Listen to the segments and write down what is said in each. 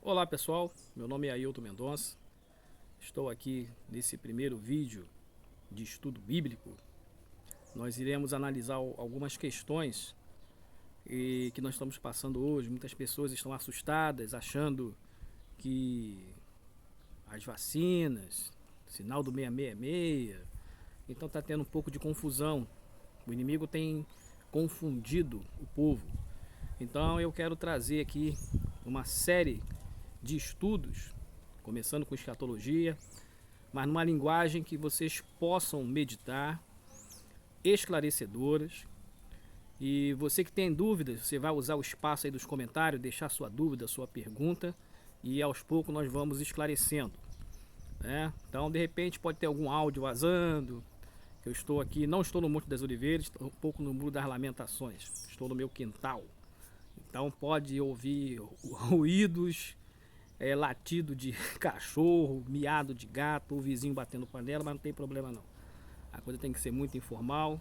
Olá pessoal, meu nome é Ailton Mendonça. Estou aqui nesse primeiro vídeo de estudo bíblico. Nós iremos analisar algumas questões que nós estamos passando hoje. Muitas pessoas estão assustadas, achando que as vacinas, sinal do 666, então está tendo um pouco de confusão. O inimigo tem confundido o povo. Então eu quero trazer aqui uma série de estudos, começando com escatologia, mas numa linguagem que vocês possam meditar, esclarecedoras. E você que tem dúvidas, você vai usar o espaço aí dos comentários, deixar sua dúvida, sua pergunta, e aos poucos nós vamos esclarecendo, né? Então de repente pode ter algum áudio vazando. Eu estou aqui, não estou no Monte das Oliveiras, estou um pouco no Muro das Lamentações, estou no meu quintal. Então pode ouvir ruídos, latido de cachorro, miado de gato, o vizinho batendo panela, mas não tem problema não. A coisa tem que ser muito informal.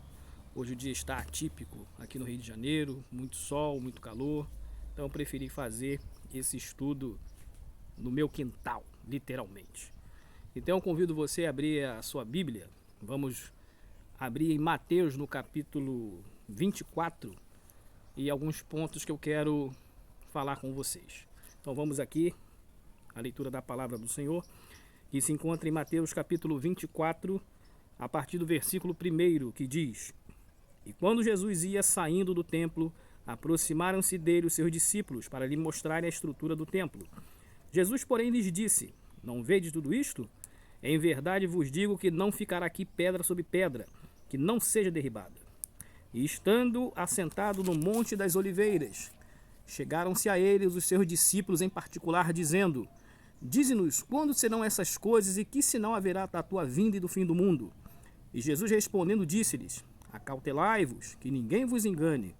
Hoje o dia está atípico aqui no Rio de Janeiro, muito sol, muito calor. Então eu preferi fazer esse estudo no meu quintal, literalmente. Então eu convido você a abrir a sua Bíblia. Vamos abrir em Mateus no capítulo 24 e alguns pontos que eu quero falar com vocês. Então vamos aqui, a leitura da palavra do Senhor, que se encontra em Mateus capítulo 24, a partir do versículo 1, que diz: E quando Jesus ia saindo do templo, aproximaram-se dele os seus discípulos para lhe mostrarem a estrutura do templo. Jesus, porém, lhes disse: Não vedes tudo isto? Em verdade vos digo que não ficará aqui pedra sobre pedra, que não seja derribada. E estando assentado no Monte das Oliveiras, chegaram-se a ele os seus discípulos em particular, dizendo: Dize-nos quando serão essas coisas e que sinal haverá da tua vinda e do fim do mundo? E Jesus respondendo disse-lhes: Acautelai-vos, que ninguém vos engane,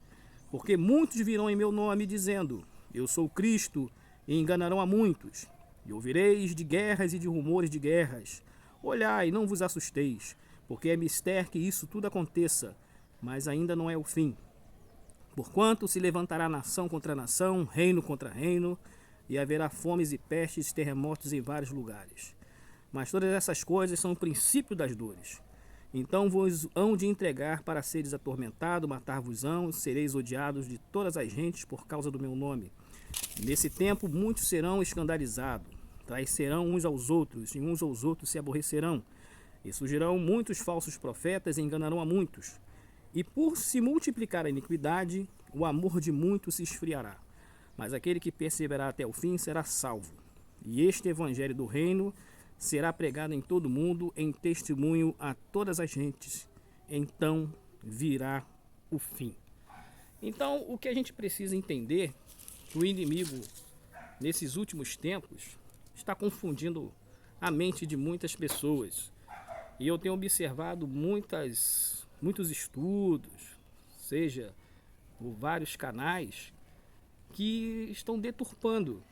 porque muitos virão em meu nome dizendo: Eu sou o Cristo, e enganarão a muitos. E ouvireis de guerras e de rumores de guerras. Olhai, não vos assusteis, porque é mister que isso tudo aconteça, mas ainda não é o fim. Porquanto se levantará nação contra nação, reino contra reino, e haverá fomes e pestes e terremotos em vários lugares. Mas todas essas coisas são o princípio das dores. Então vos hão de entregar para seres atormentados, matar-vos-ão, sereis odiados de todas as gentes por causa do meu nome. Nesse tempo muitos serão escandalizados, traiçoeirão uns aos outros, e uns aos outros se aborrecerão. E surgirão muitos falsos profetas e enganarão a muitos. E por se multiplicar a iniquidade, o amor de muitos se esfriará. Mas aquele que perseverar até o fim será salvo. E este evangelho do reino será pregado em todo o mundo, em testemunho a todas as gentes. Então virá o fim. Então, o que a gente precisa entender, que o inimigo, nesses últimos tempos, está confundindo a mente de muitas pessoas. E eu tenho observado muitos estudos, seja por vários canais, que estão deturpando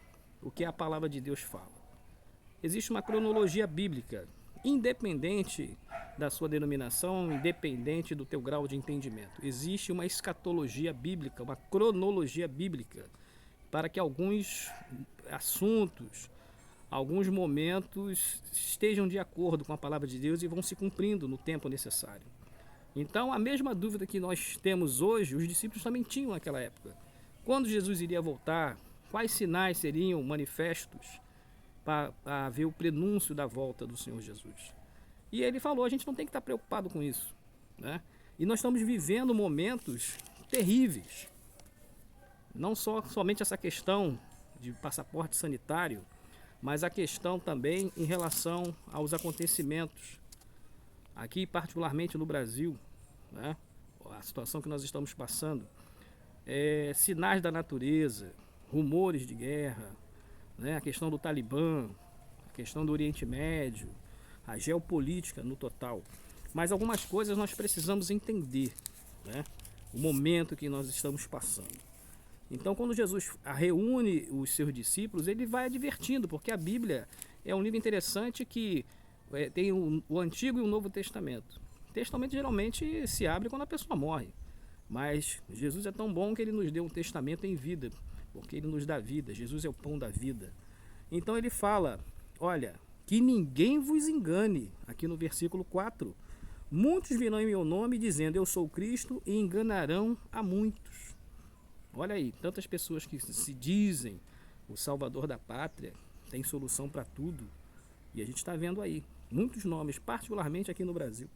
o que a palavra de Deus fala. Existe uma cronologia bíblica, independente da sua denominação, independente do teu grau de entendimento. Existe uma escatologia bíblica, uma cronologia bíblica, para que alguns assuntos, alguns momentos estejam de acordo com a palavra de Deus e vão se cumprindo no tempo necessário. Então, a mesma dúvida que nós temos hoje, os discípulos também tinham naquela época. Quando Jesus iria voltar, quais sinais seriam manifestos para ver o prenúncio da volta do Senhor Jesus? E ele falou, a gente não tem que estar preocupado com isso, né? E nós estamos vivendo momentos terríveis. Não somente essa questão de passaporte sanitário, mas a questão também em relação aos acontecimentos aqui, particularmente no Brasil, né? A situação que nós estamos passando, sinais da natureza, rumores de guerra, né? A questão do Talibã, a questão do Oriente Médio, a geopolítica no total. Mas algumas coisas nós precisamos entender, né? O momento que nós estamos passando. Então, quando Jesus reúne os seus discípulos, ele vai advertindo, porque a Bíblia é um livro interessante que tem o Antigo e o Novo Testamento. O Testamento geralmente se abre quando a pessoa morre, mas Jesus é tão bom que ele nos deu um testamento em vida, porque ele nos dá vida. Jesus é o pão da vida. Então ele fala, olha, que ninguém vos engane, aqui no versículo 4. Muitos virão em meu nome dizendo, eu sou Cristo, e enganarão a muitos. Olha aí, tantas pessoas que se dizem o salvador da pátria, tem solução para tudo. E a gente está vendo aí, muitos nomes, particularmente aqui no Brasil.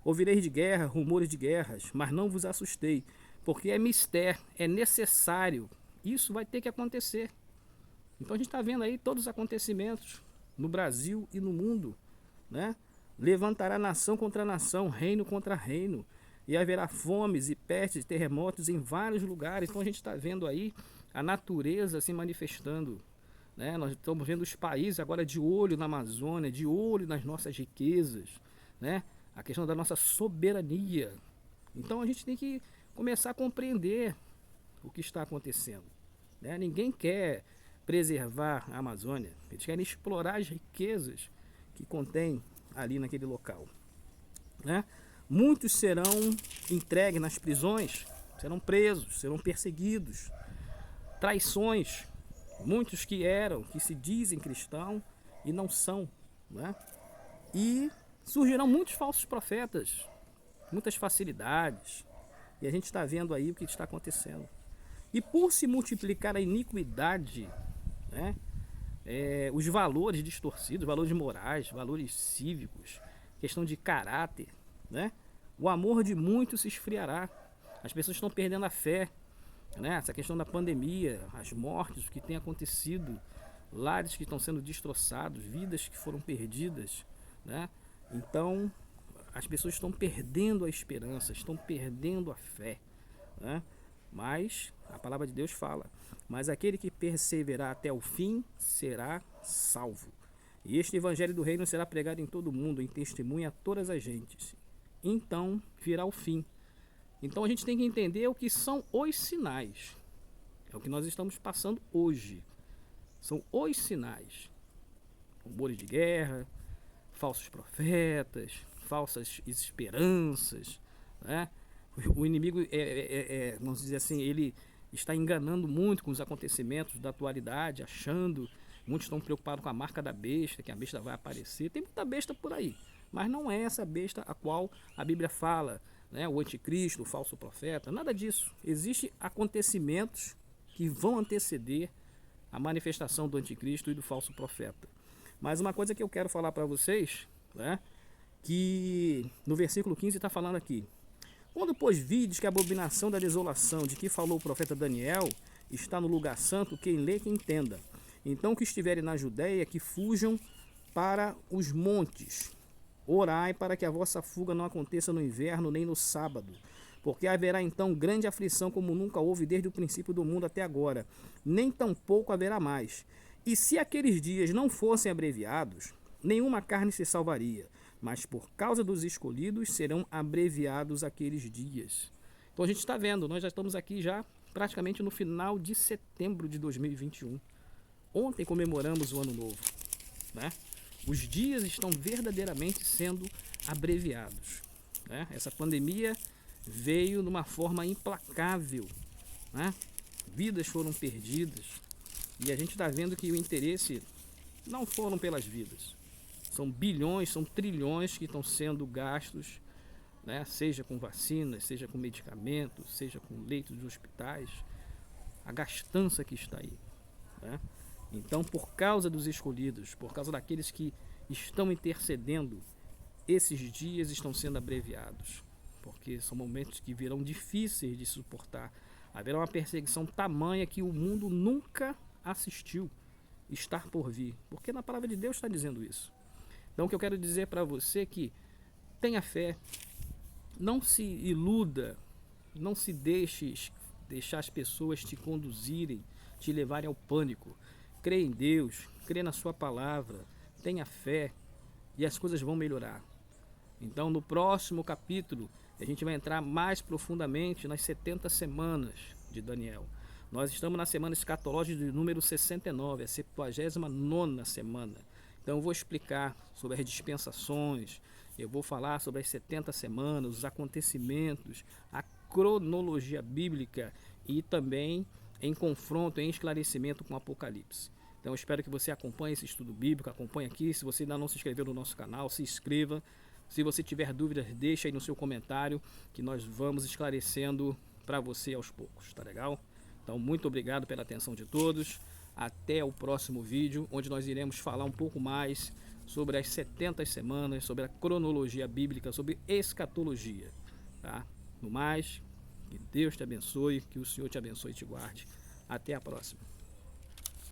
Ouvireis de guerra, rumores de guerras, mas não vos assustei, porque é mistério, é necessário. Isso vai ter que acontecer. Então a gente está vendo aí todos os acontecimentos no Brasil e no mundo, né? Levantará nação contra nação, reino contra reino, e haverá fomes e pestes, terremotos em vários lugares. Então a gente está vendo aí a natureza se manifestando, né? Nós estamos vendo os países agora de olho na Amazônia, de olho nas nossas riquezas, né? A questão da nossa soberania. Então a gente tem que começar a compreender o que está acontecendo, né? Ninguém quer preservar a Amazônia, eles querem explorar as riquezas que contém ali naquele local, né? Muitos serão entregues nas prisões, serão presos, serão perseguidos, traições, muitos que se dizem cristãos e não são, né? E surgirão muitos falsos profetas, muitas facilidades, e a gente está vendo aí o que está acontecendo. E por se multiplicar a iniquidade, né, os valores distorcidos, valores morais, valores cívicos, questão de caráter, né, o amor de muitos se esfriará. As pessoas estão perdendo a fé, né, essa questão da pandemia, as mortes, o que tem acontecido, lares que estão sendo destroçados, vidas que foram perdidas, né? Então as pessoas estão perdendo a esperança, estão perdendo a fé, né? Mas a palavra de Deus fala, mas aquele que perseverar até o fim será salvo. E este evangelho do reino será pregado em todo o mundo, em testemunha a todas as gentes. Então virá o fim. Então a gente tem que entender o que são os sinais. É o que nós estamos passando hoje. São os sinais. Rumores de guerra, falsos profetas, falsas esperanças, né? O inimigo, vamos dizer assim, ele está enganando muito com os acontecimentos da atualidade, achando, muitos estão preocupados com a marca da besta, que a besta vai aparecer. Tem muita besta por aí, mas não é essa besta a qual a Bíblia fala, né? O anticristo, o falso profeta, nada disso. Existem acontecimentos que vão anteceder a manifestação do anticristo e do falso profeta. Mas uma coisa que eu quero falar para vocês, né, que no versículo 15 está falando aqui. Quando, pois, vides que a abominação da desolação de que falou o profeta Daniel está no lugar santo, quem lê que entenda. Então que estiverem na Judéia, que fujam para os montes. Orai para que a vossa fuga não aconteça no inverno nem no sábado, porque haverá então grande aflição como nunca houve desde o princípio do mundo até agora, nem tampouco haverá mais. E se aqueles dias não fossem abreviados, nenhuma carne se salvaria, mas por causa dos escolhidos serão abreviados aqueles dias. Então a gente está vendo, nós já estamos aqui já praticamente no final de setembro de 2021. Ontem comemoramos o ano novo, né? Os dias estão verdadeiramente sendo abreviados, né? Essa pandemia veio de uma forma implacável, né? Vidas foram perdidas e a gente está vendo que o interesse não foram pelas vidas. São bilhões, são trilhões que estão sendo gastos, né? Seja com vacinas, seja com medicamentos, seja com leitos de hospitais. A gastança que está aí, né? Então, por causa dos escolhidos, por causa daqueles que estão intercedendo, esses dias estão sendo abreviados, porque são momentos que virão difíceis de suportar. Haverá uma perseguição tamanha que o mundo nunca assistiu estar por vir, porque na palavra de Deus está dizendo isso. Então, o que eu quero dizer para você é que tenha fé, não se iluda, não se deixar as pessoas te conduzirem, te levarem ao pânico. Crê em Deus, crê na sua palavra, tenha fé e as coisas vão melhorar. Então, no próximo capítulo, a gente vai entrar mais profundamente nas 70 semanas de Daniel. Nós estamos na semana escatológica de número 69, a 79ª semana. Então eu vou explicar sobre as dispensações, eu vou falar sobre as 70 semanas, os acontecimentos, a cronologia bíblica e também em confronto, em esclarecimento com o Apocalipse. Então eu espero que você acompanhe esse estudo bíblico, acompanhe aqui. Se você ainda não se inscreveu no nosso canal, se inscreva. Se você tiver dúvidas, deixa aí no seu comentário que nós vamos esclarecendo para você aos poucos, tá legal? Então muito obrigado pela atenção de todos. Até o próximo vídeo, onde nós iremos falar um pouco mais sobre as 70 semanas, sobre a cronologia bíblica, sobre escatologia, tá? No mais, que Deus te abençoe, que o Senhor te abençoe e te guarde. Até a próxima.